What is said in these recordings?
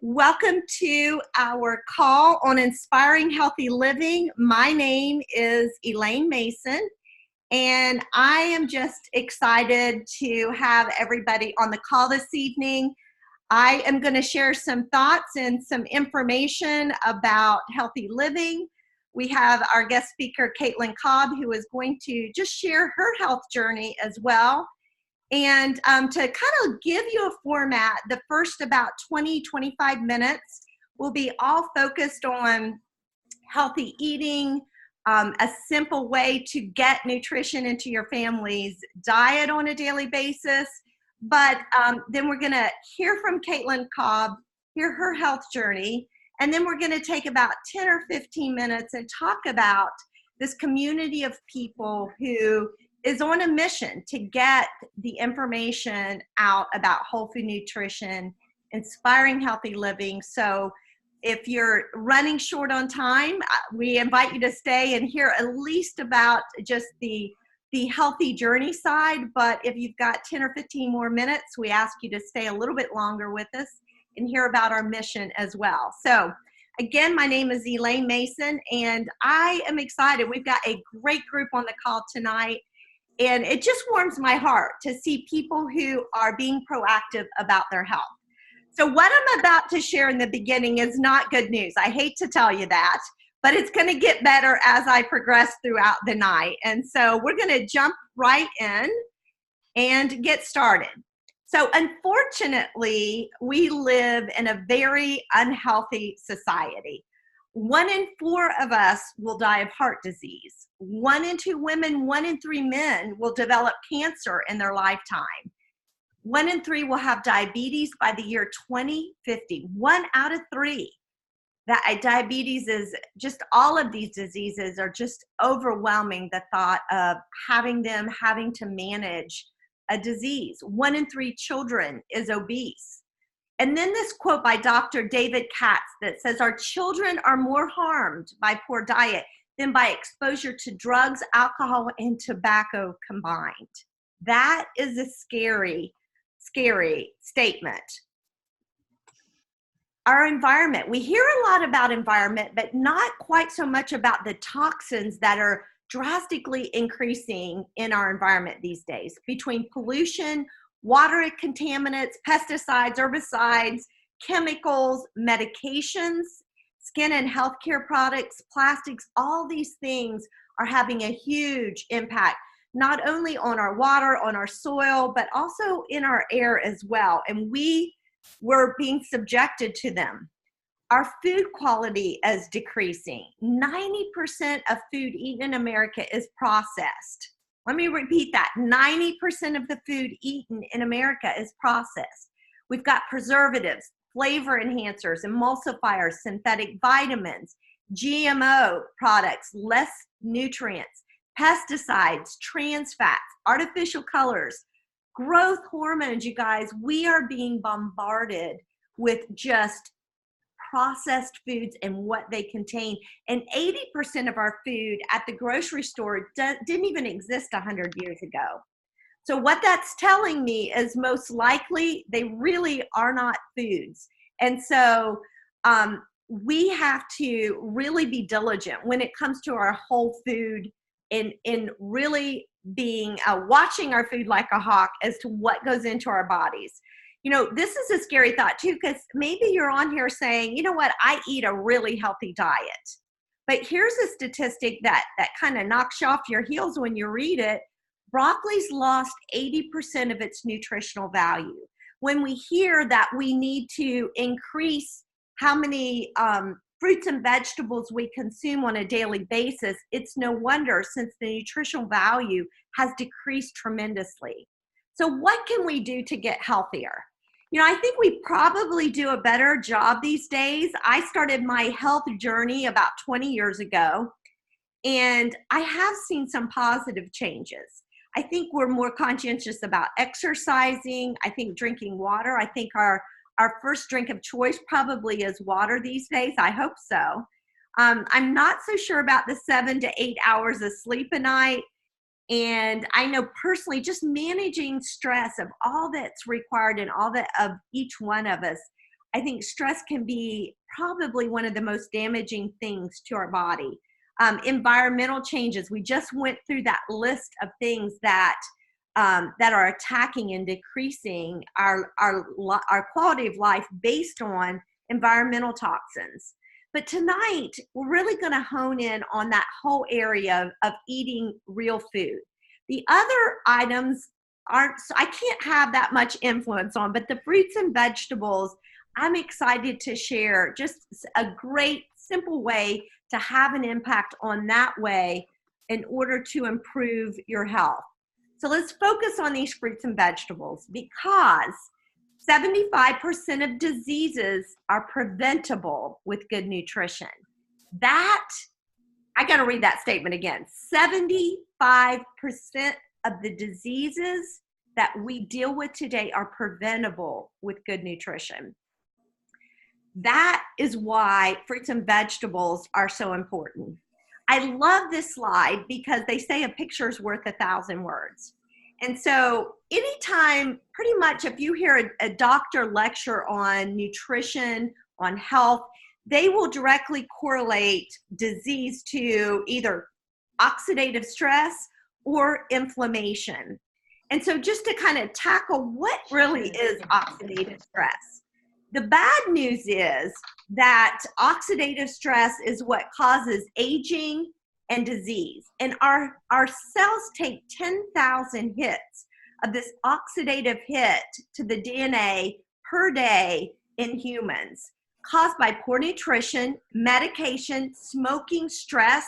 Welcome to our call on inspiring healthy living. My name is Elaine Mason, and I am just excited to have everybody on the call this evening. I am going to share some thoughts and some information about healthy living. We have our guest speaker, Caitlin Cobb, who is going to just share her health journey as well. And to kind of give you a format, the first about 20-25 minutes will be all focused on healthy eating, a simple way to get nutrition into your family's diet on a daily basis. But then we're going to hear from Caitlin Cobb, hear her health journey, and then we're going to take about 10 or 15 minutes and talk about this community of people who is on a mission to get the information out about whole food nutrition, inspiring healthy living. So if you're running short on time, we invite you to stay and hear at least about just the healthy journey side. But if you've got 10 or 15 more minutes, we ask you to stay a little bit longer with us and hear about our mission as well. So again, my name is Elaine Mason, and I am excited. We've got a great group on the call tonight. And it just warms my heart to see people who are being proactive about their health. So what I'm about to share in the beginning is not good news. I hate to tell you that, but it's going to get better as I progress throughout the night. And so we're going to jump right in and get started. So unfortunately, we live in a very unhealthy society. 1 in 4 of us will die of heart disease. 1 in 2 women, 1 in 3 men will develop cancer in their lifetime. 1 in 3 will have diabetes by the year 2050. 1 out of 3. That diabetes is just, all of these diseases are just overwhelming, the thought of having to manage a disease. 1 in 3 children is obese. And then this quote by Dr. David Katz that says, our children are more harmed by poor diet than by exposure to drugs, alcohol, and tobacco combined. That is a scary, scary statement. Our environment, we hear a lot about environment, but not quite so much about the toxins that are drastically increasing in our environment these days, between pollution, water contaminants, pesticides, herbicides, chemicals, medications, skin and healthcare products, plastics. All these things are having a huge impact, not only on our water, on our soil, but also in our air as well. And we're being subjected to them. Our food quality is decreasing. 90% of food eaten in America is processed. Let me repeat that. 90% of the food eaten in America is processed. We've got preservatives, flavor enhancers, emulsifiers, synthetic vitamins, GMO products, less nutrients, pesticides, trans fats, artificial colors, growth hormones. You guys, we are being bombarded with just processed foods and what they contain. And 80% of our food at the grocery store didn't even exist 100 years ago. So what that's telling me is most likely they really are not foods. And so we have to really be diligent when it comes to our whole food in really being watching our food like a hawk as to what goes into our bodies. You know, this is a scary thought too, because maybe you're on here saying, you know what, I eat a really healthy diet. But here's a statistic that kind of knocks you off your heels when you read it. Broccoli's lost 80% of its nutritional value. When we hear that we need to increase how many fruits and vegetables we consume on a daily basis, it's no wonder, since the nutritional value has decreased tremendously. So what can we do to get healthier? You know, I think we probably do a better job these days. I started my health journey about 20 years ago, and I have seen some positive changes. I think we're more conscientious about exercising. I think drinking water. I think our first drink of choice probably is water these days. I hope so. I'm not so sure about the 7 to 8 hours of sleep a night. And I know personally, just managing stress of all that's required and all that of each one of us, I think stress can be probably one of the most damaging things to our body. Environmental changes, we just went through that list of things that that are attacking and decreasing our quality of life based on environmental toxins. But tonight, we're really going to hone in on that whole area of eating real food. The other items aren't, so I can't have that much influence on, but the fruits and vegetables, I'm excited to share just a great, simple way to have an impact on that way in order to improve your health. So let's focus on these fruits and vegetables because 75% of diseases are preventable with good nutrition. That, I got to read that statement again. 75% of the diseases that we deal with today are preventable with good nutrition. That is why fruits and vegetables are so important. I love this slide because they say a picture's worth 1,000 words. And so anytime, pretty much if you hear a doctor lecture on nutrition, on health, they will directly correlate disease to either oxidative stress or inflammation. And so just to kind of tackle what really is oxidative stress. The bad news is that oxidative stress is what causes aging and disease. And our cells take 10,000 hits of this oxidative hit to the DNA per day in humans, caused by poor nutrition, medication, smoking, stress,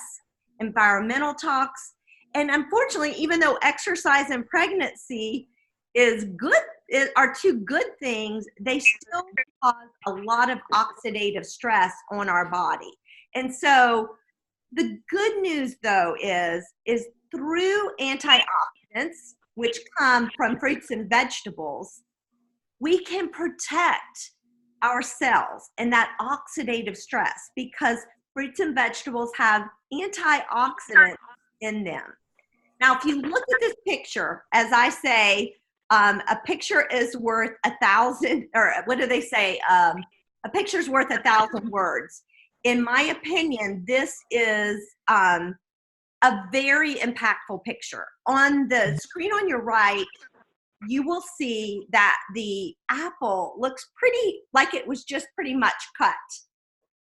environmental tox. And unfortunately, even though exercise and pregnancy is good, are two good things, they still cause a lot of oxidative stress on our body. And so the good news though is through antioxidants, which come from fruits and vegetables, we can protect our cells and that oxidative stress because fruits and vegetables have antioxidants in them. Now, if you look at this picture, as I say, a picture is worth 1,000, or what do they say? A picture's worth 1,000 words. In my opinion, this is a very impactful picture. On the screen on your right, you will see that the apple looks pretty like it was just pretty much cut.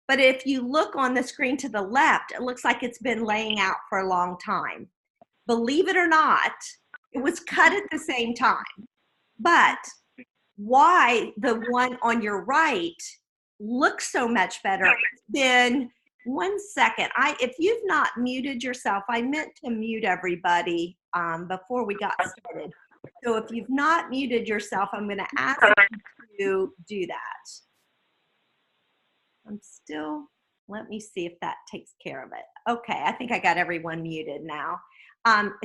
But if you look on the screen to the left, it looks like it's been laying out for a long time. Believe it or not, it was cut at the same time. But why the one on your right looks so much better, it's been 1 second. If you've not muted yourself, I meant to mute everybody before we got started. So if you've not muted yourself, I'm going to ask you to do that. Let me see if that takes care of it. Okay, I think I got everyone muted now.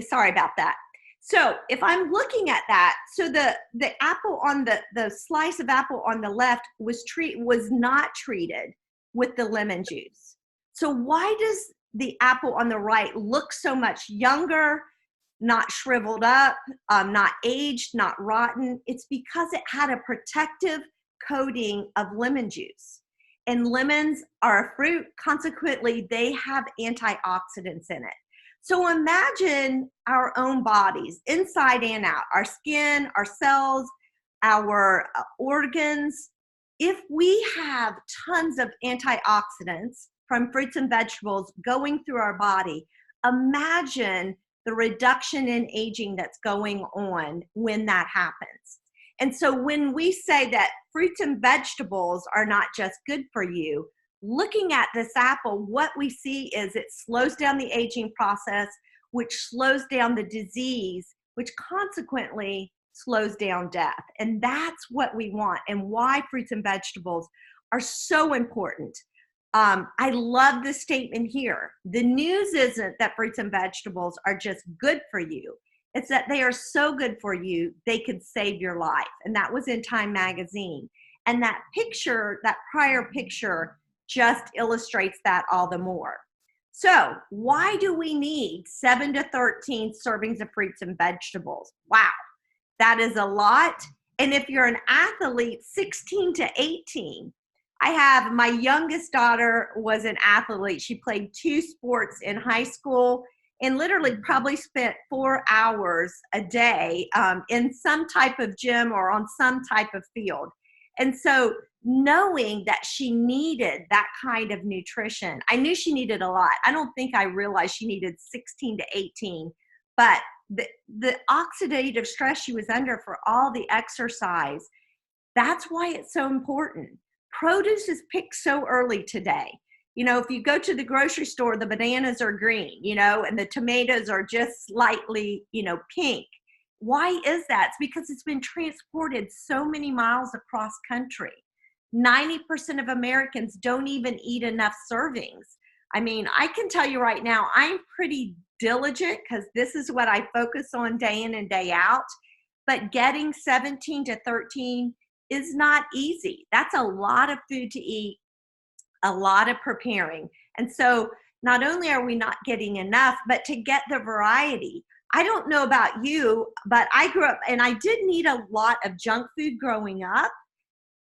Sorry about that. So if I'm looking at that, so the apple on the slice of apple on the left was not treated with the lemon juice. So why does the apple on the right look so much younger, not shriveled up, not aged, not rotten? It's because it had a protective coating of lemon juice. And lemons are a fruit, consequently, they have antioxidants in it. So imagine our own bodies, inside and out, our skin, our cells, our organs. If we have tons of antioxidants from fruits and vegetables going through our body, imagine the reduction in aging that's going on when that happens. And so when we say that fruits and vegetables are not just good for you, looking at this apple, what we see is it slows down the aging process, which slows down the disease, which consequently slows down death. And that's what we want and why fruits and vegetables are so important. I love the statement here. The news isn't that fruits and vegetables are just good for you. It's that they are so good for you, they could save your life. And that was in Time magazine. And that picture, that prior picture, just illustrates that all the more. So why do we need 7 to 13 servings of fruits and vegetables? Wow, that is a lot. And if you're an athlete, 16 to 18. I have my youngest daughter was an athlete. She played 2 sports in high school and literally probably spent 4 hours a day in some type of gym or on some type of field. And so knowing that she needed that kind of nutrition, I knew she needed a lot. I don't think I realized she needed 16 to 18, but the oxidative stress she was under for all the exercise, that's why it's so important. Produce is picked so early today. You know, if you go to the grocery store, the bananas are green, you know, and the tomatoes are just slightly, you know, pink. Why is that? It's because it's been transported so many miles across country. 90% of Americans don't even eat enough servings. I mean, I can tell you right now, I'm pretty diligent because this is what I focus on day in and day out. But getting 17 to 13 is not easy. That's a lot of food to eat, a lot of preparing. And so not only are we not getting enough, but to get the variety. I don't know about you, but I grew up and I didn't eat a lot of junk food growing up,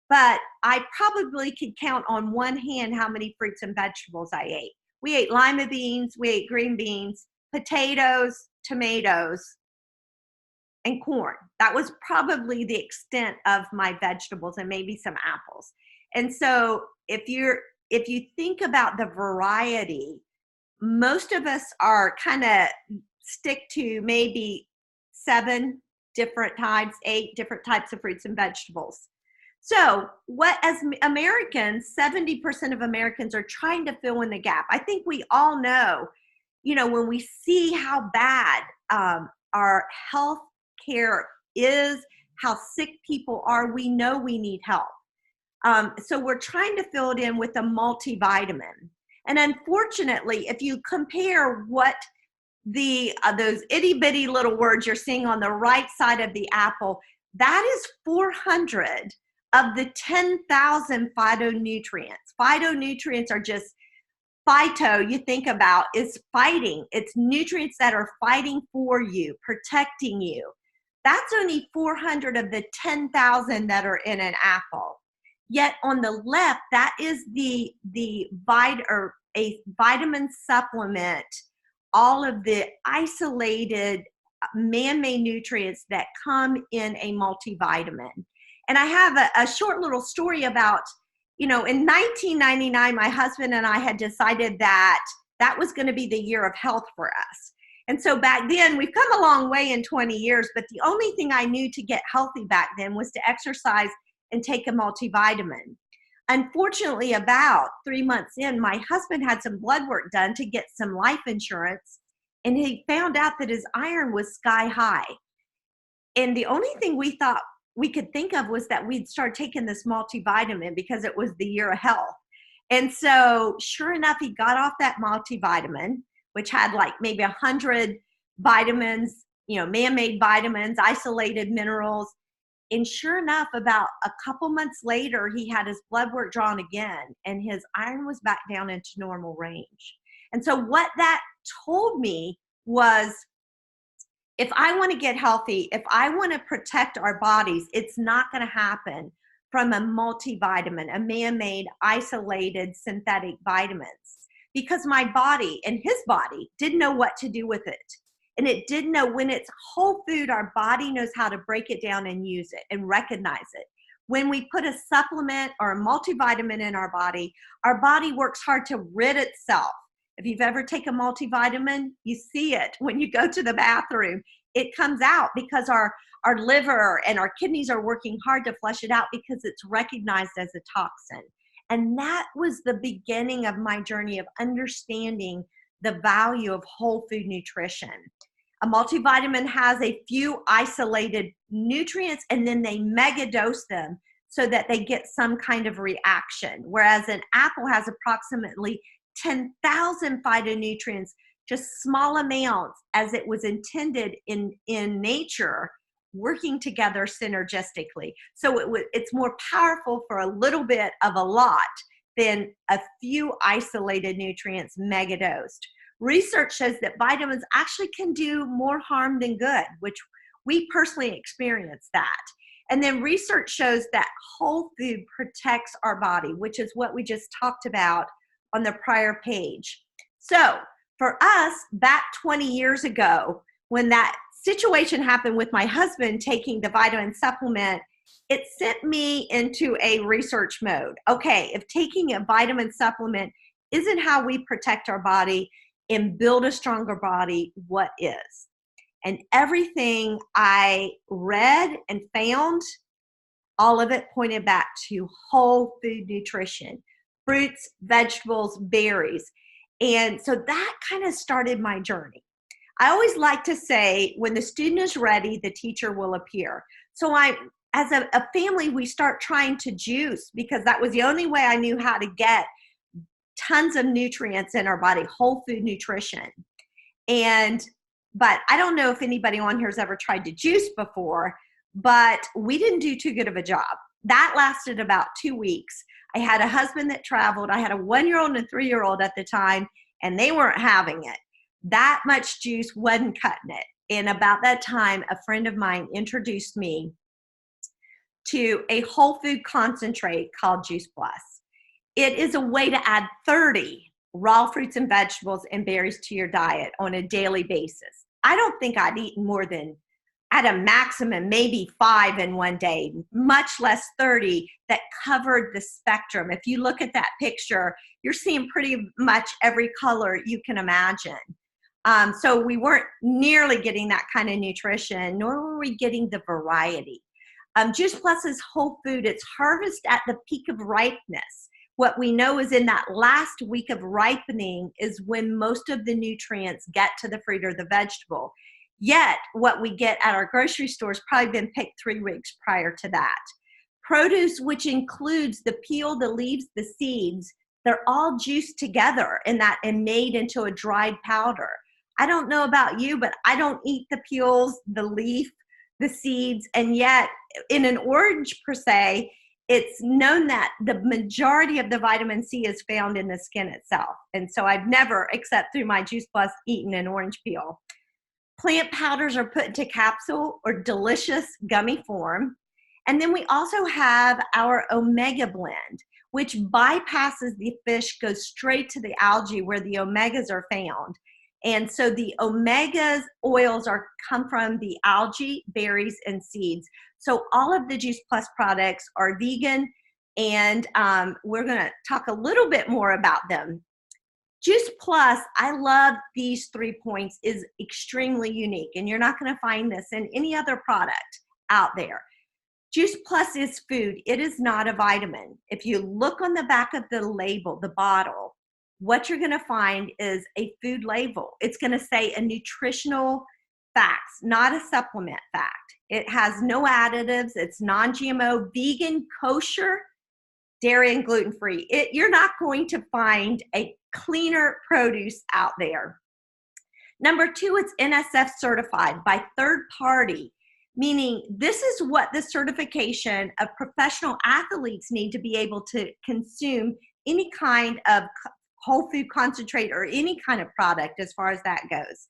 but I probably could count on one hand how many fruits and vegetables I ate. We ate lima beans, we ate green beans, potatoes, tomatoes, and corn. That was probably the extent of my vegetables and maybe some apples. And so if you think about the variety, most of us are kind of stick to maybe 7 different types, 8 different types of fruits and vegetables. So what, as Americans, 70% of Americans are trying to fill in the gap. I think we all know, you know, when we see how bad our health care is, how sick people are, we know we need help. So we're trying to fill it in with a multivitamin. And unfortunately, if you compare what those itty bitty little words you're seeing on the right side of the apple, that is 400 of the 10,000 phytonutrients. Phytonutrients are just phyto, you think about, is fighting. It's nutrients that are fighting for you, protecting you. That's only 400 of the 10,000 that are in an apple. Yet on the left, that is a vitamin supplement, all of the isolated man-made nutrients that come in a multivitamin. And I have a short little story about, you know, in 1999, my husband and I had decided that that was going to be the year of health for us. And so back then, we've come a long way in 20 years, but the only thing I knew to get healthy back then was to exercise and take a multivitamin. Unfortunately, about 3 months in, my husband had some blood work done to get some life insurance, and he found out that his iron was sky high. And the only thing we thought we could think of was that we'd start taking this multivitamin because it was the year of health. And so sure enough, he got off that multivitamin, which had like maybe 100 vitamins, you know, man-made vitamins, isolated minerals. And sure enough, about a couple months later, he had his blood work drawn again, and his iron was back down into normal range. And so what that told me was, if I want to get healthy, if I want to protect our bodies, it's not going to happen from a multivitamin, a man-made, isolated, synthetic vitamins, because my body and his body didn't know what to do with it. And it didn't know, when it's whole food, our body knows how to break it down and use it and recognize it. When we put a supplement or a multivitamin in our body works hard to rid itself. If you've ever taken a multivitamin, you see it when you go to the bathroom. It comes out because our liver and our kidneys are working hard to flush it out because it's recognized as a toxin. And that was the beginning of my journey of understanding the value of whole food nutrition. A multivitamin has a few isolated nutrients, and then they mega dose them so that they get some kind of reaction. Whereas an apple has approximately 10,000 phytonutrients, just small amounts as it was intended in nature, working together synergistically. So it's more powerful for a little bit of a lot than a few isolated nutrients megadosed. Research shows that vitamins actually can do more harm than good, which we personally experience that. And then research shows that whole food protects our body, which is what we just talked about on the prior page. So for us, back 20 years ago, when that situation happened with my husband taking the vitamin supplement, it sent me into a research mode. Okay, if taking a vitamin supplement isn't how we protect our body and build a stronger body, what is? And everything I read and found, all of it pointed back to whole food nutrition, fruits, vegetables, berries. And so that kind of started my journey. I always like to say, when the student is ready, the teacher will appear. So as a family, we start trying to juice because that was the only way I knew how to get tons of nutrients in our body, whole food nutrition. But I don't know if anybody on here has ever tried to juice before, but we didn't do too good of a job. That lasted about 2 weeks. I had a husband that traveled. I had a 1-year-old and a 3-year-old at the time, and they weren't having it. That much juice wasn't cutting it. And about that time, a friend of mine introduced me to a whole food concentrate called Juice Plus. It is a way to add 30 raw fruits and vegetables and berries to your diet on a daily basis. I don't think I'd eaten more than, at a maximum, maybe 5 in one day, much less 30 that covered the spectrum. If you look at that picture, you're seeing pretty much every color you can imagine. So we weren't nearly getting that kind of nutrition, nor were we getting the variety. Juice Plus is whole food. It's harvested at the peak of ripeness. What we know is in that last week of ripening is when most of the nutrients get to the fruit or the vegetable. Yet what we get at our grocery store has probably been picked 3 weeks prior to that. Produce, which includes the peel, the leaves, the seeds, they're all juiced together and made into a dried powder. I don't know about you, but I don't eat the peels, the leaf, the seeds, and yet in an orange per se, it's known that the majority of the vitamin C is found in the skin itself. And so I've never, except through my Juice Plus, eaten an orange peel. Plant powders are put into capsule or delicious gummy form. And then we also have our Omega blend, which bypasses the fish, goes straight to the algae where the omegas are found. And so the omegas oils come from the algae, berries, and seeds. So all of the Juice Plus products are vegan, and we're going to talk a little bit more about them. Juice Plus, I love these 3 points, is extremely unique, and you're not going to find this in any other product out there. Juice Plus is food. It is not a vitamin. If you look on the back of the label, the bottle, what you're going to find is a food label. It's going to say a nutritional facts, not a supplement fact. It has no additives. It's non-GMO, vegan, kosher, dairy, and gluten-free. You're not going to find a cleaner produce out there. Number 2, it's NSF certified by third party, meaning this is what the certification of professional athletes need to be able to consume any kind of whole food concentrate or any kind of product as far as that goes.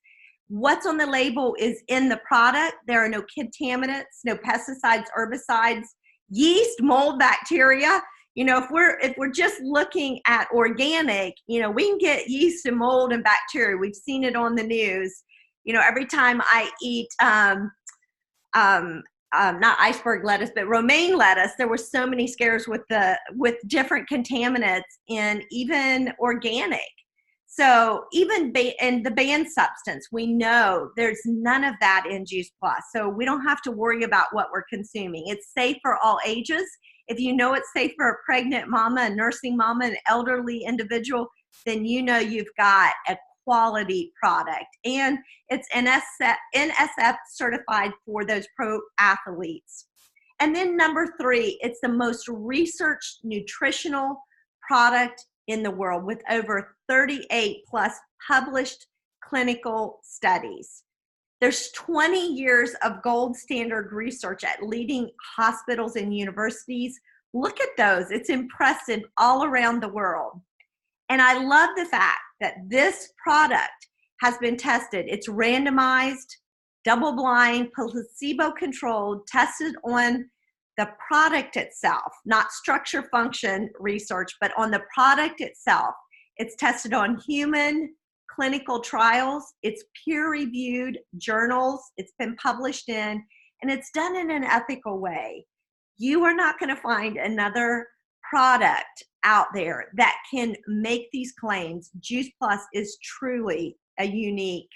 What's on the label is in the product. There are no contaminants, no pesticides, herbicides, yeast, mold, bacteria. You know, if we're just looking at organic, you know, we can get yeast and mold and bacteria. We've seen it on the news. You know, every time I eat not iceberg lettuce, but romaine lettuce, there were so many scares with different contaminants in even organic. So even in the banned substance, we know there's none of that in Juice Plus. So we don't have to worry about what we're consuming. It's safe for all ages. If you know it's safe for a pregnant mama, a nursing mama, an elderly individual, then you know you've got a quality product. And it's NSF certified for those pro athletes. And then number 3, it's the most researched nutritional product in the world with over 38 plus published clinical studies. There's 20 years of gold standard research at leading hospitals and universities. Look at those. It's impressive all around the world. And I love the fact that this product has been tested. It's randomized, double-blind, placebo-controlled, tested on the product itself, not structure function research, but on the product itself. It's tested on human clinical trials. It's peer-reviewed journals. It's been published in, and it's done in an ethical way. You are not going to find another product out there that can make these claims. Juice Plus is truly a unique,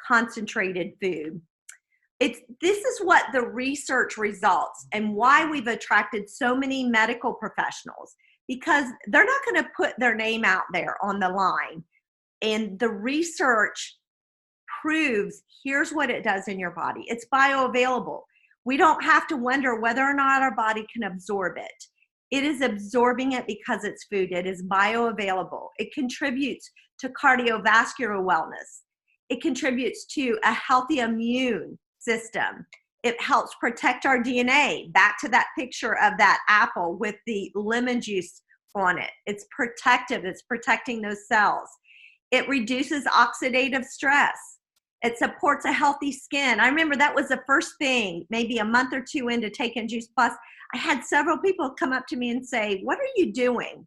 concentrated food. This is what the research results and why we've attracted so many medical professionals, because they're not going to put their name out there on the line. And the research proves here's what it does in your body. It's bioavailable. We don't have to wonder whether or not our body can absorb it. It is absorbing it because it's food. It is bioavailable. It contributes to cardiovascular wellness. It contributes to a healthy immune system. It helps protect our DNA. Back to that picture of that apple with the lemon juice on it. It's protective. It's protecting those cells. It reduces oxidative stress. It supports a healthy skin. I remember that was the first thing, maybe a month or two into taking Juice Plus. I had several people come up to me and say, "What are you doing?"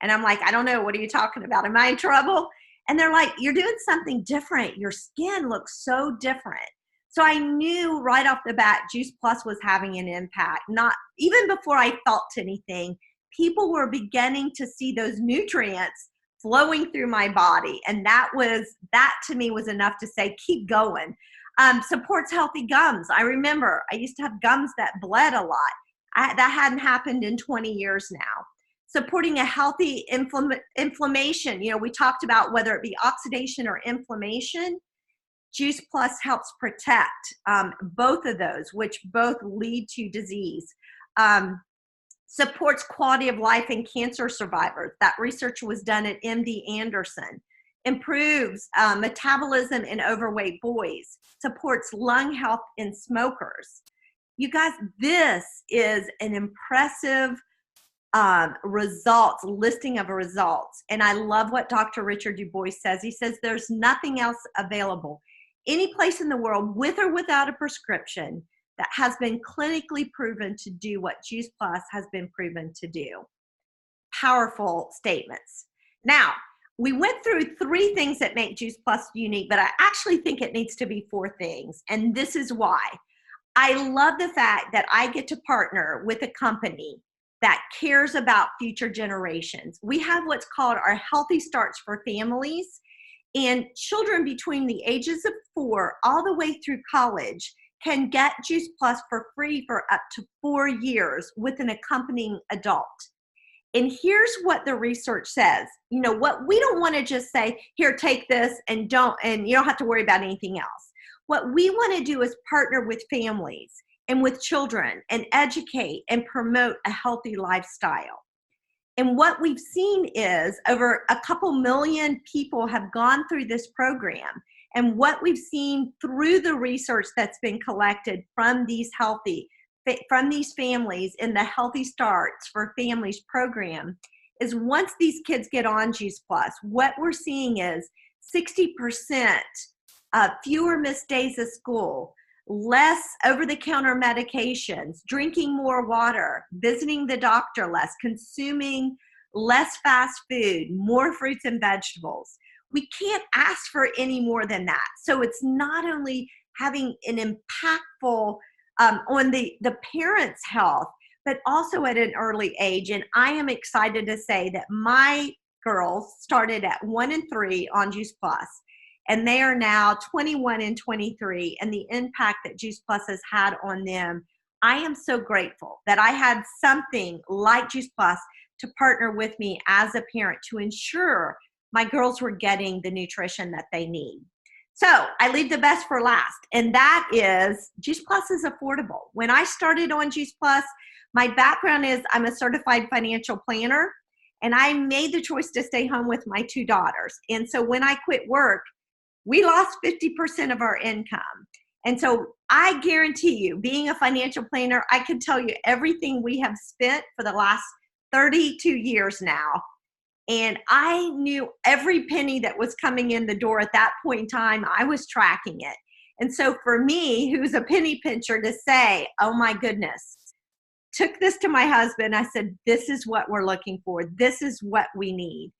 And I'm like, "I don't know. What are you talking about? Am I in trouble?" And they're like, "You're doing something different. Your skin looks so different." So I knew right off the bat, Juice Plus was having an impact. Not even before I felt anything, people were beginning to see those nutrients flowing through my body. And that to me was enough to say, keep going. Supports healthy gums. I remember I used to have gums that bled a lot. That hadn't happened in 20 years now. Supporting a healthy inflammation. You know, we talked about whether it be oxidation or inflammation. Juice Plus helps protect both of those, which both lead to disease. Supports quality of life in cancer survivors. That research was done at MD Anderson. Improves metabolism in overweight boys. Supports lung health in smokers. You guys, this is an impressive listing of results. And I love what Dr. Richard DuBois says. He says there's nothing else available any place in the world with or without a prescription that has been clinically proven to do what Juice Plus has been proven to do. Powerful statements. Now, we went through 3 things that make Juice Plus unique, but I actually think it needs to be 4 things. And this is why. I love the fact that I get to partner with a company that cares about future generations. We have what's called our Healthy Starts for Families, and children between the ages of 4 all the way through college can get Juice Plus for free for up to 4 years with an accompanying adult. And here's what the research says. You know what, we don't want to just say, here, take this and you don't have to worry about anything else. What we want to do is partner with families and with children and educate and promote a healthy lifestyle. And what we've seen is over a couple million people have gone through this program. And what we've seen through the research that's been collected from these families in the Healthy Starts for Families program is once these kids get on Juice Plus, what we're seeing is 60% fewer missed days of school, less over-the-counter medications, drinking more water, visiting the doctor less, consuming less fast food, more fruits and vegetables. We can't ask for any more than that. So it's not only having an impactful on the parents' health, but also at an early age. And I am excited to say that my girls started at 1 and 3 on Juice Plus, and they are now 21 and 23, and the impact that Juice Plus has had on them. I am so grateful that I had something like Juice Plus to partner with me as a parent to ensure my girls were getting the nutrition that they need. So I leave the best for last, and that is Juice Plus is affordable. When I started on Juice Plus, my background is I'm a certified financial planner, and I made the choice to stay home with my 2 daughters. And so when I quit work, we lost 50% of our income. And so I guarantee you, being a financial planner, I can tell you everything we have spent for the last 32 years now. And I knew every penny that was coming in the door at that point in time. I was tracking it. And so for me, who's a penny pincher, to say, oh my goodness, took this to my husband. I said, this is what we're looking for. This is what we need.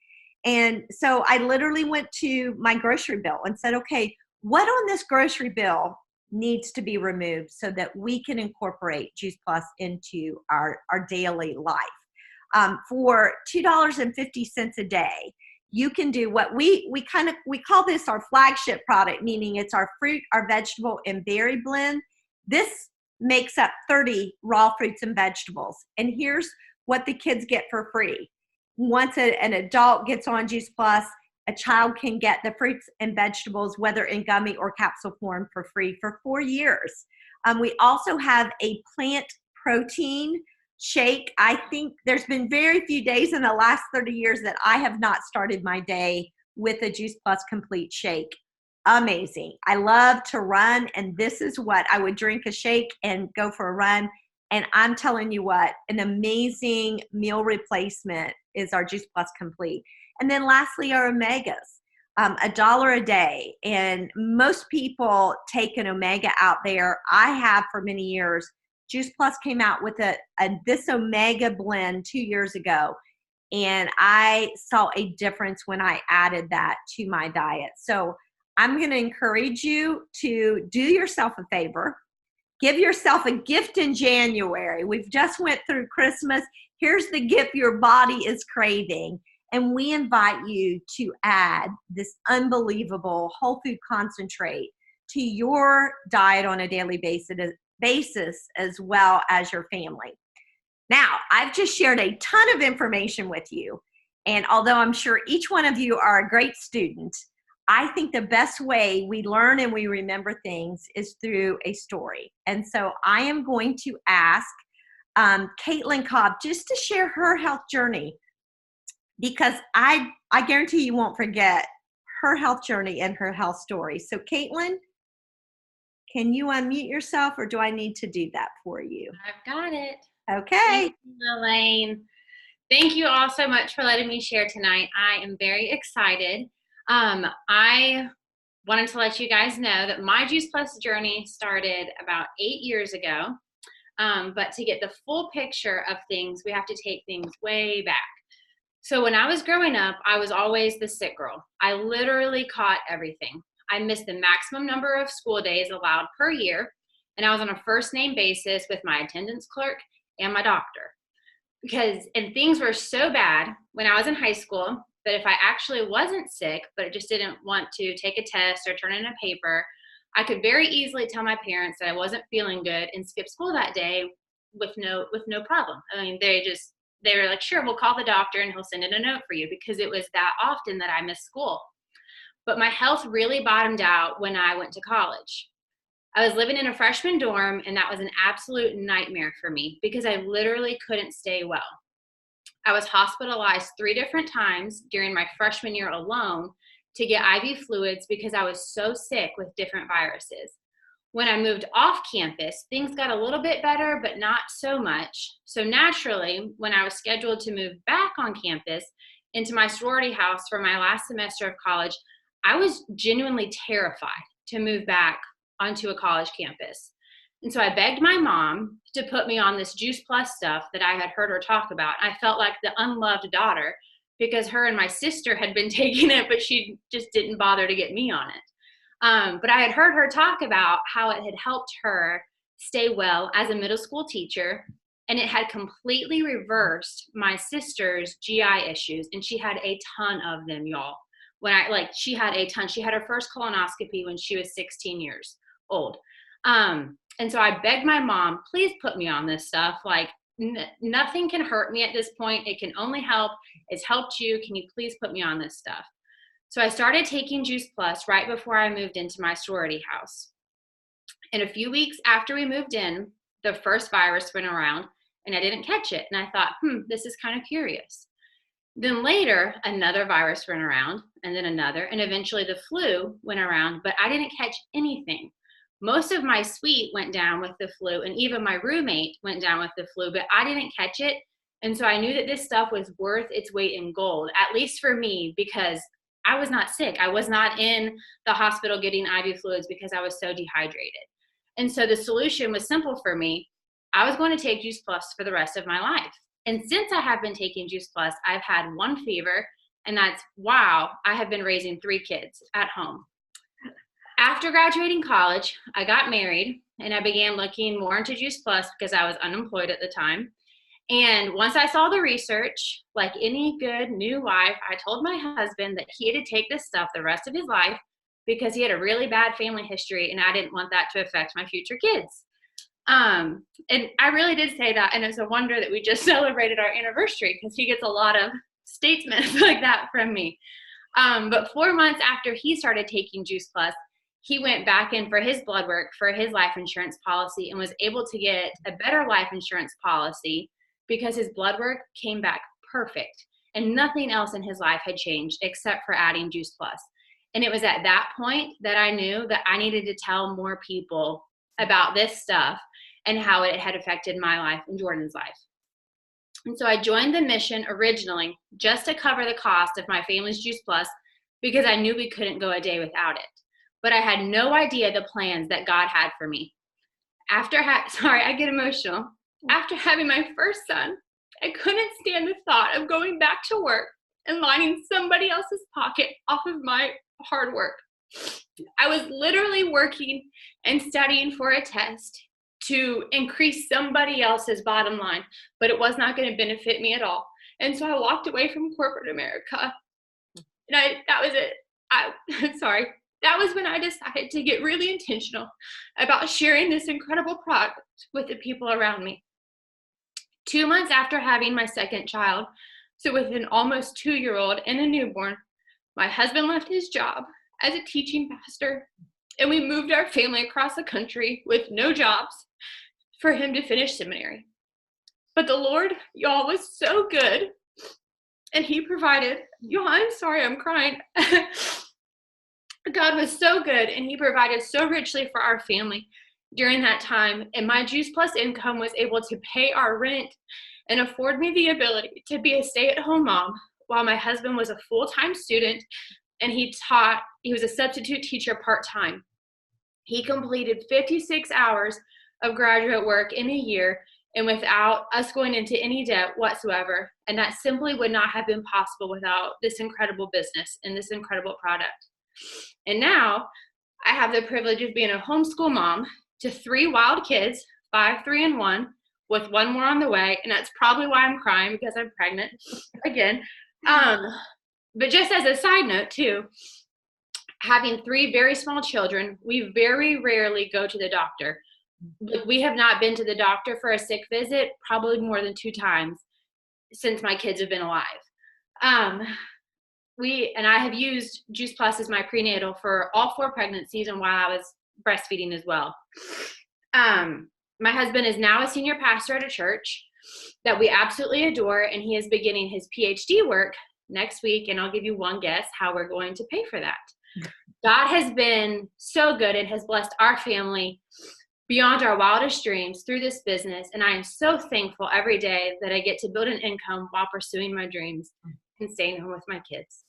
And so I literally went to my grocery bill and said, okay, what on this grocery bill needs to be removed so that we can incorporate Juice Plus into our daily life? For $2.50 a day, you can do what we call this our flagship product, meaning it's our fruit, our vegetable, and berry blend. This makes up 30 raw fruits and vegetables. And here's what the kids get for free. Once an adult gets on Juice Plus, a child can get the fruits and vegetables, whether in gummy or capsule form, for free for 4 years. We also have a plant protein shake. I think there's been very few days in the last 30 years that I have not started my day with a Juice Plus Complete shake. Amazing. I love to run, and this is what I would drink a shake and go for a run. And I'm telling you what, an amazing meal replacement is our Juice Plus Complete. And then lastly, our omegas, $1 a day. And most people take an omega out there. I have for many years. Juice Plus came out with this omega blend 2 years ago, and I saw a difference when I added that to my diet. So I'm going to encourage you to do yourself a favor. Give yourself a gift in January. We've just went through Christmas. Here's the gift your body is craving. And we invite you to add this unbelievable whole food concentrate to your diet on a daily basis as well as your family. Now, I've just shared a ton of information with you. And although I'm sure each one of you are a great student, I think the best way we learn and we remember things is through a story. And so I am going to ask Caitlin Cobb just to share her health journey, because I guarantee you won't forget her health journey and her health story. So Caitlin, can you unmute yourself, or do I need to do that for you? I've got it. Okay. Thank you, Elaine. Thank you all so much for letting me share tonight. I am very excited. I wanted to let you guys know that my Juice Plus journey started about 8 years ago. But to get the full picture of things, we have to take things way back. So when I was growing up, I was always the sick girl. I literally caught everything. I missed the maximum number of school days allowed per year, and I was on a first name basis with my attendance clerk and my doctor. And things were so bad when I was in high school that if I actually wasn't sick, but just didn't want to take a test or turn in a paper, I could very easily tell my parents that I wasn't feeling good and skip school that day with no problem. I mean, they were like, sure, we'll call the doctor and he'll send in a note for you, because it was that often that I missed school. But my health really bottomed out when I went to college. I was living in a freshman dorm, and that was an absolute nightmare for me because I literally couldn't stay well. I was hospitalized 3 different times during my freshman year alone to get IV fluids because I was so sick with different viruses. When I moved off campus, things got a little bit better, but not so much. So naturally, when I was scheduled to move back on campus into my sorority house for my last semester of college, I was genuinely terrified to move back onto a college campus. And so I begged my mom to put me on this Juice Plus stuff that I had heard her talk about. I felt like the unloved daughter because her and my sister had been taking it, but she just didn't bother to get me on it. But I had heard her talk about how it had helped her stay well as a middle school teacher, and it had completely reversed my sister's GI issues, and she had a ton of them, y'all. She had a ton. She had her first colonoscopy when she was 16 years old. And so I begged my mom, please put me on this stuff. Like, nothing can hurt me at this point. It can only help. It's helped you. Can you please put me on this stuff? So I started taking Juice Plus right before I moved into my sorority house. And a few weeks after we moved in, the first virus went around, and I didn't catch it. And I thought, this is kind of curious. Then later, another virus went around, and then another, and eventually the flu went around, but I didn't catch anything. Most of my suite went down with the flu, and even my roommate went down with the flu, but I didn't catch it. And so I knew that this stuff was worth its weight in gold, at least for me, because I was not sick. I was not in the hospital getting IV fluids because I was so dehydrated. And so the solution was simple for me. I was going to take Juice Plus for the rest of my life. And since I have been taking Juice Plus, I've had one fever, and that's, wow, I have been raising 3 kids at home. After graduating college, I got married, and I began looking more into Juice Plus because I was unemployed at the time. And once I saw the research, like any good new wife, I told my husband that he had to take this stuff the rest of his life because he had a really bad family history, and I didn't want that to affect my future kids. And I really did say that, and it's a wonder that we just celebrated our anniversary because he gets a lot of statements like that from me. But 4 months after he started taking Juice Plus, he went back in for his blood work for his life insurance policy and was able to get a better life insurance policy because his blood work came back perfect and nothing else in his life had changed except for adding Juice Plus. And it was at that point that I knew that I needed to tell more people about this stuff and how it had affected my life and Jordan's life. And so I joined the mission originally just to cover the cost of my family's Juice Plus because I knew we couldn't go a day without it. But I had no idea the plans that God had for me. Sorry, I get emotional. After having my first son, I couldn't stand the thought of going back to work and lining somebody else's pocket off of my hard work. I was literally working and studying for a test to increase somebody else's bottom line, but it was not going to benefit me at all. And so I walked away from corporate America. And that was it. That was when I decided to get really intentional about sharing this incredible product with the people around me. 2 months after having my second child, so with an almost 2-year-old and a newborn, my husband left his job as a teaching pastor, and we moved our family across the country with no jobs for him to finish seminary. But the Lord, y'all, was so good, and he provided. Y'all, I'm sorry, I'm crying. God was so good, and he provided so richly for our family during that time, and my Juice Plus income was able to pay our rent and afford me the ability to be a stay-at-home mom while my husband was a full-time student, and he was a substitute teacher part-time. He completed 56 hours of graduate work in a year, and without us going into any debt whatsoever, and that simply would not have been possible without this incredible business and this incredible product. And now I have the privilege of being a homeschool mom to 3 wild kids, 5, 3, and 1, with 1 more on the way. And that's probably why I'm crying, because I'm pregnant again. But just as a side note too, having 3 very small children, we very rarely go to the doctor. We have not been to the doctor for a sick visit probably more than 2 times since my kids have been alive. I have used Juice Plus as my prenatal for all 4 pregnancies and while I was breastfeeding as well. My husband is now a senior pastor at a church that we absolutely adore, and he is beginning his PhD work next week, and I'll give you one guess how we're going to pay for that. God has been so good and has blessed our family beyond our wildest dreams through this business, and I am so thankful every day that I get to build an income while pursuing my dreams and staying home with my kids.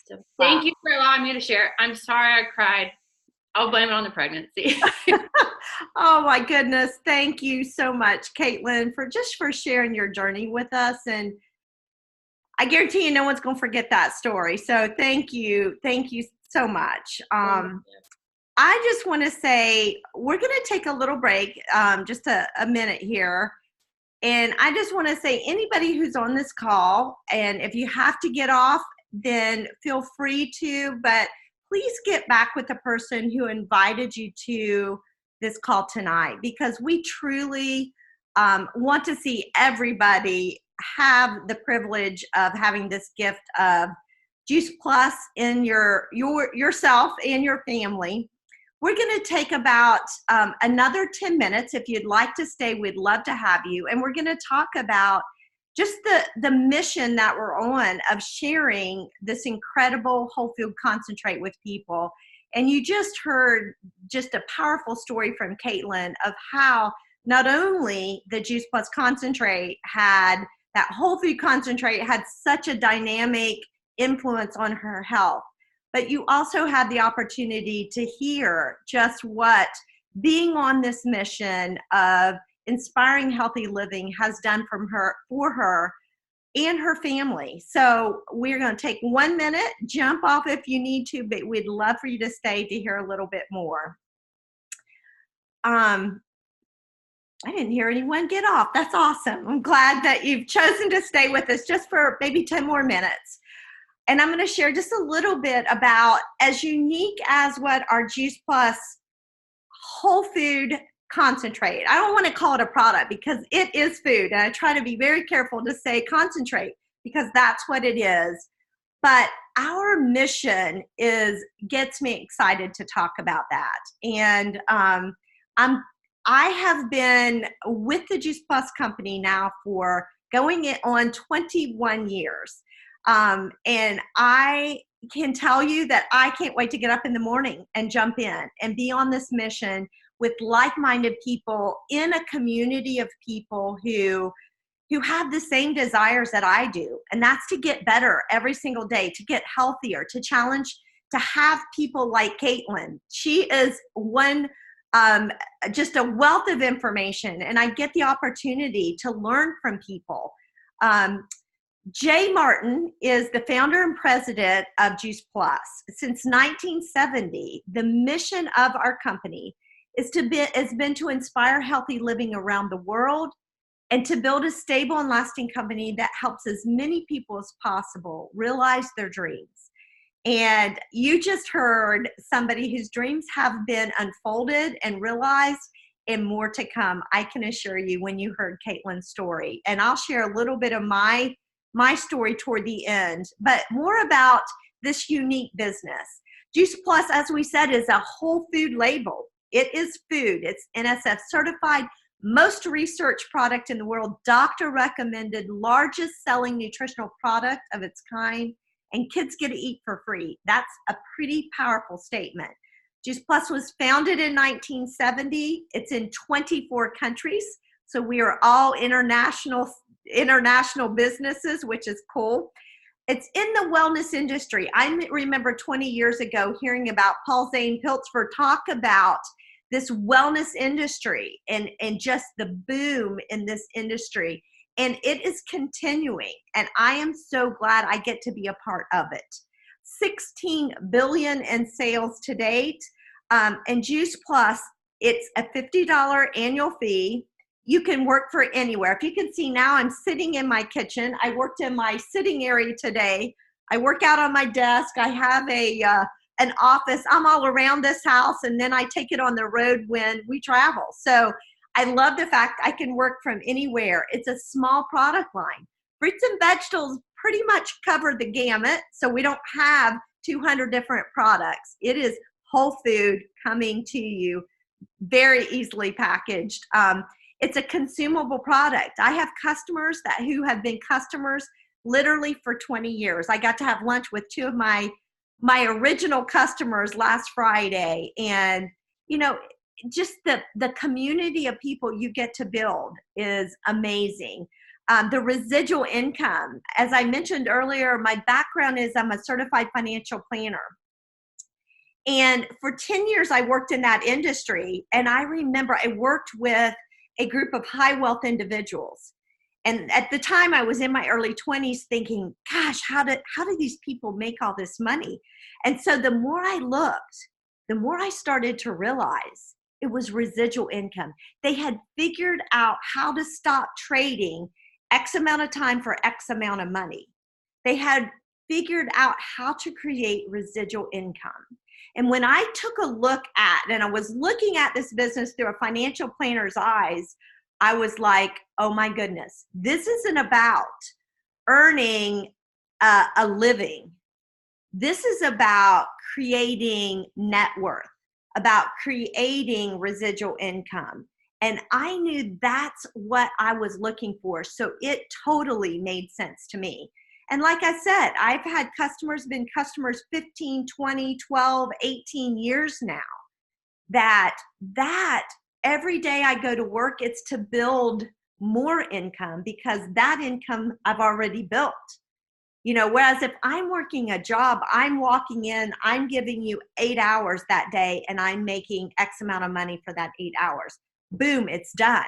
So thank you for allowing me to share. I'm sorry I cried. I'll blame it on the pregnancy. Oh my goodness. Thank you so much, Caitlin, for sharing your journey with us. And I guarantee you no one's going to forget that story. So thank you. Thank you so much. I just want to say we're going to take a little break, just a minute here. And I just want to say anybody who's on this call, and if you have to get off, then feel free to, but please get back with the person who invited you to this call tonight, because we truly want to see everybody have the privilege of having this gift of Juice Plus in yourself and your family. We're going to take about another 10 minutes. If you'd like to stay, we'd love to have you. And we're going to talk about just the mission that we're on of sharing this incredible whole food concentrate with people. And you just heard just a powerful story from Caitlin of how not only the Juice Plus concentrate that whole food concentrate had such a dynamic influence on her health, but you also had the opportunity to hear just what being on this mission of Inspiring Healthy Living has done for her and her family. So we're going to take 1 minute, jump off if you need to, but we'd love for you to stay to hear a little bit more. I didn't hear anyone get off. That's awesome. I'm glad that you've chosen to stay with us just for maybe 10 more minutes. And I'm going to share just a little bit about, as unique as what our Juice Plus whole food concentrate. I don't want to call it a product because it is food. And I try to be very careful to say concentrate because that's what it is. But our mission gets me excited to talk about that. And I have been with the Juice Plus company now for going on 21 years. And I can tell you that I can't wait to get up in the morning and jump in and be on this mission with like-minded people in a community of people who have the same desires that I do. And that's to get better every single day, to get healthier, to challenge, to have people like Caitlin. She is just a wealth of information, and I get the opportunity to learn from people. Jay Martin is the founder and president of Juice Plus. Since 1970, the mission of our company has been to inspire healthy living around the world and to build a stable and lasting company that helps as many people as possible realize their dreams. And you just heard somebody whose dreams have been unfolded and realized, and more to come, I can assure you, when you heard Caitlin's story. And I'll share a little bit of my story toward the end, but more about this unique business. Juice Plus, as we said, is a whole food label. It is food. It's NSF certified, most researched product in the world, doctor recommended, largest selling nutritional product of its kind, and kids get to eat for free. That's a pretty powerful statement. Juice Plus was founded in 1970. It's in 24 countries. So we are all international businesses, which is cool. It's in the wellness industry. I remember 20 years ago hearing about Paul Zane Piltzford talk about this wellness industry and just the boom in this industry. And it is continuing. And I am so glad I get to be a part of it. 16 billion in sales to date. And Juice Plus, it's a $50 annual fee. You can work for anywhere. If you can see now, I'm sitting in my kitchen. I worked in my sitting area today. I work out on my desk. I have an office. I'm all around this house, and then I take it on the road when we travel. So I love the fact I can work from anywhere. It's a small product line. Fruits and vegetables pretty much cover the gamut, so we don't have 200 different products. It is whole food coming to you, very easily packaged. It's a consumable product. I have customers who have been customers literally for 20 years. I got to have lunch with two of my original customers last Friday, and just the community of people you get to build is amazing. The residual income, as I mentioned earlier, my background is I'm a certified financial planner. And for 10 years, I worked in that industry. And I remember I worked with a group of high wealth individuals. And at the time I was in my early 20s thinking, gosh, how do these people make all this money? And so the more I looked, the more I started to realize it was residual income. They had figured out how to stop trading X amount of time for X amount of money. They had figured out how to create residual income. And when I took a look at, and I was looking at this business through a financial planner's eyes, I was like, oh my goodness, this isn't about earning a living. This is about creating net worth, about creating residual income. And I knew that's what I was looking for. So it totally made sense to me. And like I said, I've had been customers 15, 20, 12, 18 years now. That every day I go to work, it's to build more income because that income I've already built. Whereas if I'm working a job, I'm walking in, I'm giving you 8 hours that day and I'm making X amount of money for that 8 hours. Boom, it's done.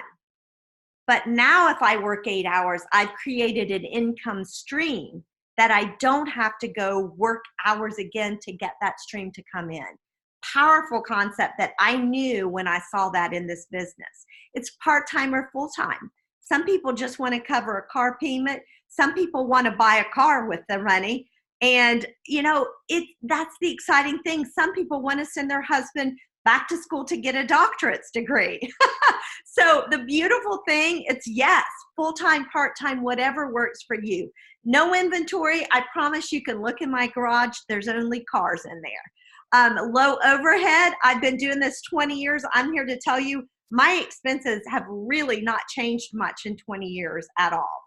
But now if I work 8 hours, I've created an income stream that I don't have to go work hours again to get that stream to come in. Powerful concept that I knew when I saw that in this business. It's part-time or full-time. Some people just want to cover a car payment. Some people want to buy a car with the money. And that's the exciting thing. Some people want to send their husband back to school to get a doctorate's degree. So the beautiful thing, it's yes, full-time, part-time, whatever works for you. No inventory. I promise you can look in my garage. There's only cars in there. Low overhead. I've been doing this 20 years. I'm here to tell you my expenses have really not changed much in 20 years at all.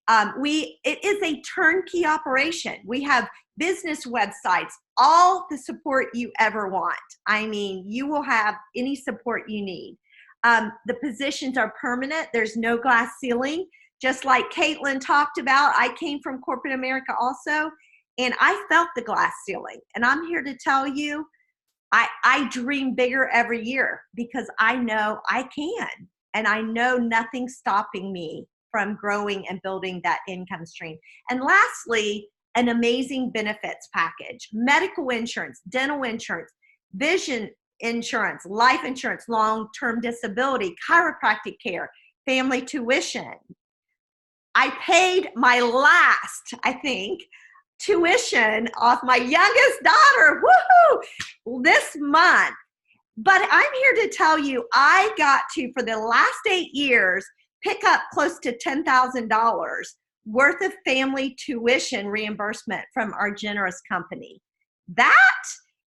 It is a turnkey operation. We have business websites, all the support you ever want. I mean, you will have any support you need. The positions are permanent. There's no glass ceiling. Just like Caitlin talked about, I came from corporate America also, and I felt the glass ceiling. And I'm here to tell you, I dream bigger every year because I know I can, and I know nothing's stopping me from growing and building that income stream. And lastly, an amazing benefits package: medical insurance, dental insurance, vision insurance, life insurance, long-term disability, chiropractic care, family tuition. I paid my last, I think, tuition off my youngest daughter, woohoo, this month. But I'm here to tell you, I got to, for the last 8 years, pick up close to $10,000 worth of family tuition reimbursement from our generous company. That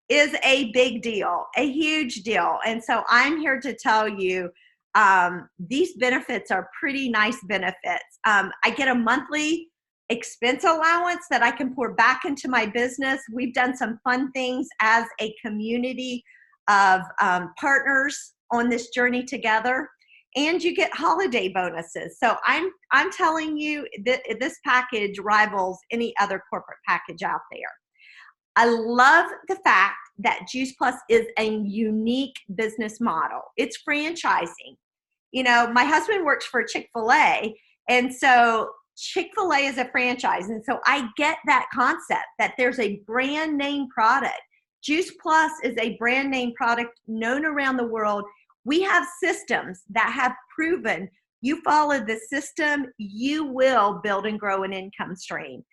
is a big deal, a huge deal. And so I'm here to tell you, these benefits are pretty nice benefits. I get a monthly expense allowance that I can pour back into my business. We've done some fun things as a community of partners on this journey together. And you get holiday bonuses. So I'm telling you that this package rivals any other corporate package out there. I love the fact that Juice Plus is a unique business model. It's franchising. My husband works for Chick-fil-A, and so Chick-fil-A is a franchise. And so I get that concept that there's a brand name product. Juice Plus is a brand name product known around the world. We have systems that have proven you follow the system, you will build and grow an income stream.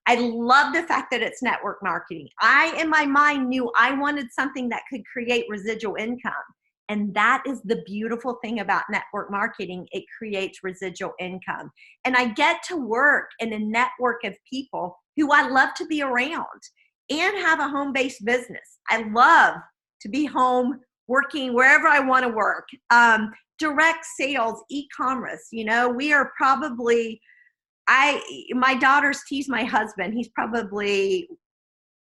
I love the fact that it's network marketing. I, in my mind, knew I wanted something that could create residual income. And that is the beautiful thing about network marketing. It creates residual income. And I get to work in a network of people who I love to be around and have a home-based business. I love to be home working wherever I want to work. Direct sales, e-commerce, we are probably, my daughters tease my husband. He's probably,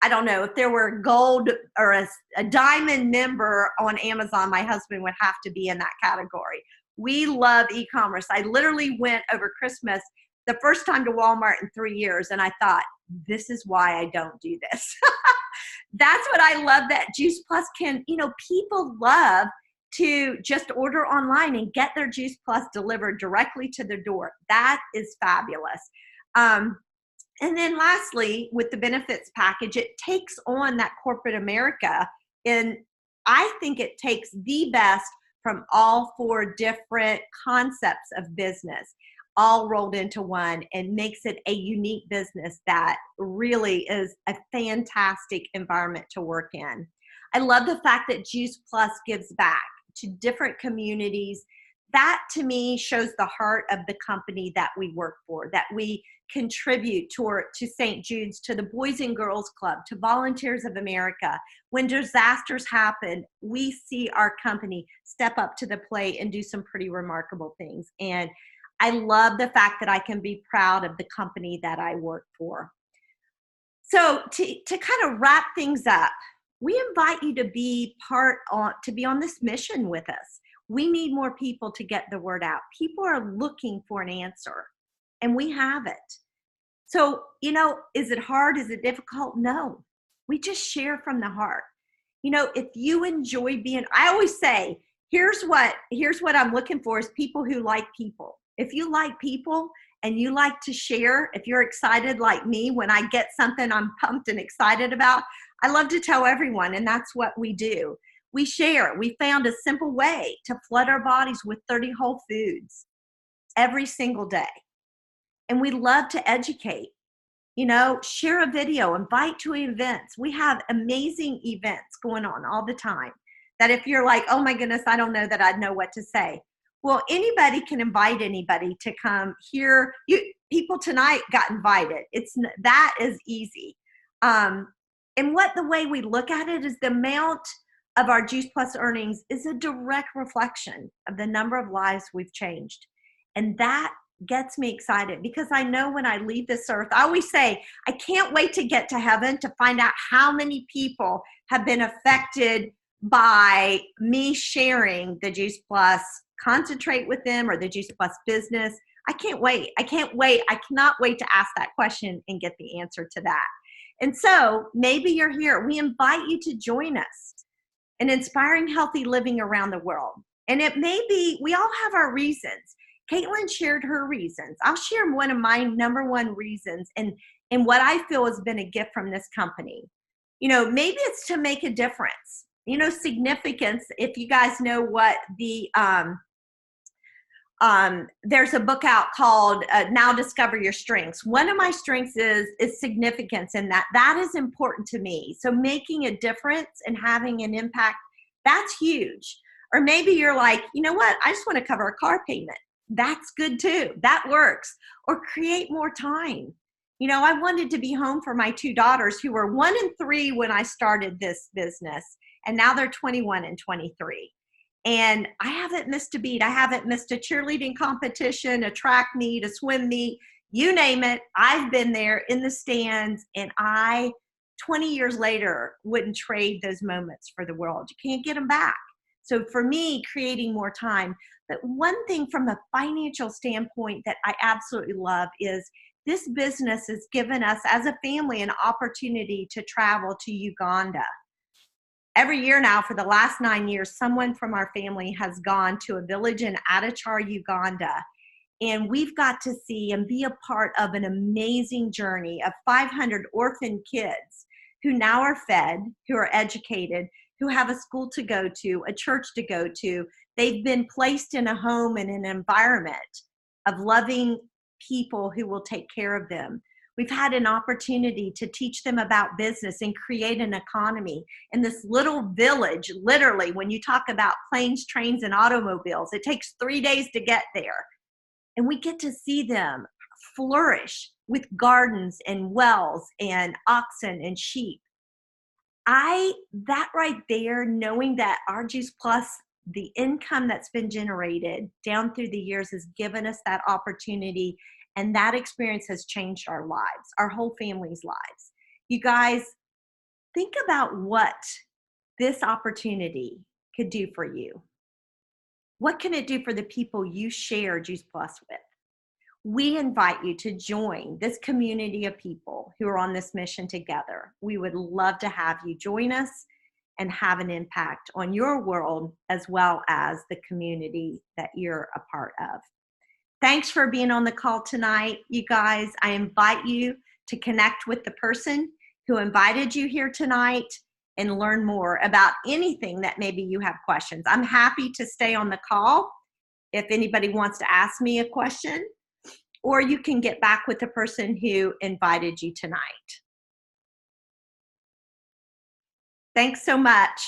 I don't know, if there were a gold or a diamond member on Amazon, my husband would have to be in that category. We love e-commerce. I literally went over Christmas the first time to Walmart in 3 years, and I thought, this is why I don't do this. That's what I love that Juice Plus can, people love to just order online and get their Juice Plus delivered directly to their door. That is fabulous. And then lastly, with the benefits package, it takes on that corporate America. And I think it takes the best from all 4 different concepts of business, all rolled into one, and makes it a unique business that really is a fantastic environment to work in. I love the fact that Juice Plus gives back to different communities. That to me shows the heart of the company that we work for, that we contribute to St. Jude's, to the Boys and Girls Club, to Volunteers of America. When disasters happen, we see our company step up to the plate and do some pretty remarkable things. And I love the fact that I can be proud of the company that I work for. So to kind of wrap things up, we invite you to be on this mission with us. We need more people to get the word out. People are looking for an answer, and we have it. So, is it hard? Is it difficult? No. We just share from the heart. If you enjoy I always say, here's what I'm looking for is people who like people. If you like people and you like to share, if you're excited like me, when I get something I'm pumped and excited about, I love to tell everyone, and that's what we do. We share. We found a simple way to flood our bodies with 30 whole foods every single day. And we love to educate. Share a video, invite to events. We have amazing events going on all the time that if you're like, oh my goodness, I don't know that I'd know what to say. Well, anybody can invite anybody to come here. People tonight got invited. That is easy. And the way we look at it is the amount of our Juice Plus earnings is a direct reflection of the number of lives we've changed. And that gets me excited because I know when I leave this earth, I always say, I can't wait to get to heaven to find out how many people have been affected by me sharing the Juice Plus concentrate with them or the Juice Plus business. I can't wait. I cannot wait to ask that question and get the answer to that. And so maybe you're here. We invite you to join us in inspiring healthy living around the world. And it may be, we all have our reasons. Caitlin shared her reasons. I'll share one of my number one reasons and what I feel has been a gift from this company. Maybe it's to make a difference. Significance, if you guys know what the, there's a book out called Now Discover Your Strengths. One of my strengths is significance, and that is important to me. So making a difference and having an impact, that's huge. Or maybe you're like, you know what? I just want to cover a car payment. That's good too. That works. Or create more time. I wanted to be home for my two daughters who were 1 and 3 when I started this business. And now they're 21 and 23. And I haven't missed a beat. I haven't missed a cheerleading competition, a track meet, a swim meet, you name it. I've been there in the stands, and 20 years later, wouldn't trade those moments for the world. You can't get them back. So for me, creating more time. But one thing from a financial standpoint that I absolutely love is this business has given us as a family an opportunity to travel to Uganda. Every year now for the last 9 years, someone from our family has gone to a village in Adachar, Uganda. And we've got to see and be a part of an amazing journey of 500 orphan kids who now are fed, who are educated, who have a school to go to, a church to go to. They've been placed in a home and an environment of loving people who will take care of them. We've had an opportunity to teach them about business and create an economy in this little village. Literally, when you talk about planes, trains, and automobiles, it takes 3 days to get there. And we get to see them flourish with gardens and wells and oxen and sheep. That right there, knowing that our Juice Plus, the income that's been generated down through the years has given us that opportunity. And that experience has changed our lives, our whole family's lives. You guys, think about what this opportunity could do for you. What can it do for the people you share Juice Plus with? We invite you to join this community of people who are on this mission together. We would love to have you join us and have an impact on your world as well as the community that you're a part of. Thanks for being on the call tonight, you guys. I invite you to connect with the person who invited you here tonight and learn more about anything that maybe you have questions. I'm happy to stay on the call if anybody wants to ask me a question, or you can get back with the person who invited you tonight. Thanks so much.